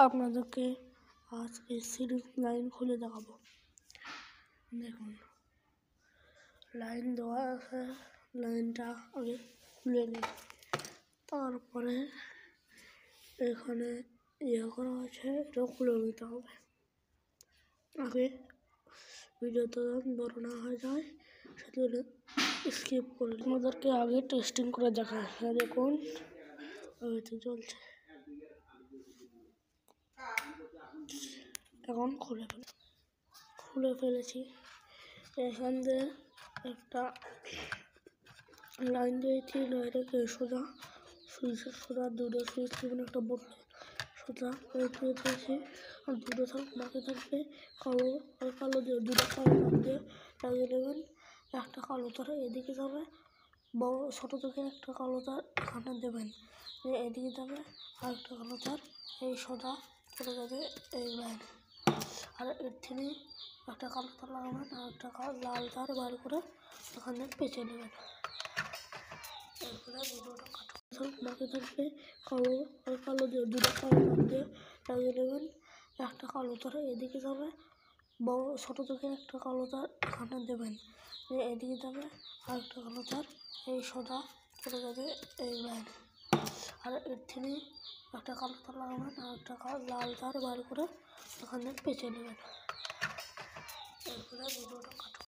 আপনাদেরকে আজকে series line খুলে দেখাবো। দেখুন, লাইন দেওয়া আছে, লাইনটা আগে খুলে নিই। তারপরে এখানে ইয়ে করা আছে, এটা খুলে নিতে হবে। আগে ভিডিওতে বড় না হয়ে যায় সেজন্য স্কিপ করে আমাদেরকে আগে টেস্টিং করে দেখায়। দেখুন তো চলছে, এখন খুলে ফেলেছি। এখান দিয়ে একটা লাইন দিয়েছি, লাইনটাকে সোজা দুটো সুইচ দেবেন, একটা বোর্ড সোজা দিয়ে দিয়েছি। আর দুটো বাকি থাকবে কালো আর কালো দিয়ে, দুটো কালো দিয়ে লাগিয়ে দেবেন। একটা কালো তার এদিকে যাবে, বড় ছোটো থেকে একটা কালো তার এখানে দেবেন, এদিকে যাবে। আর একটা কালো তার এই সোজা চলে যাবে এই লাইনে। আর এর থেকে একটা কালো তার লাগাবেন আর একটা লাল তার বার করে এখানে পেঁচে নেবেন। এরপরে ভিডিওটা বাকি থাকবে কালো আর কালো দিয়ে, দুটো কালো তার দিয়ে লাগিয়ে দেবেন। একটা কালো তার এদিকে যাবে, বড় ছোটো থেকে একটা কালো তার এখানে দেবেন, এদিকে যাবে। আর একটা কালো তার এই সোজা চলে যাবে এই লাইনে। আর এর থেকে একটা কালো তার লাগাবেন আর একটা লাল তার বার করে এখানে পেঁচে নেবেন। এরপরে ভিডিওটা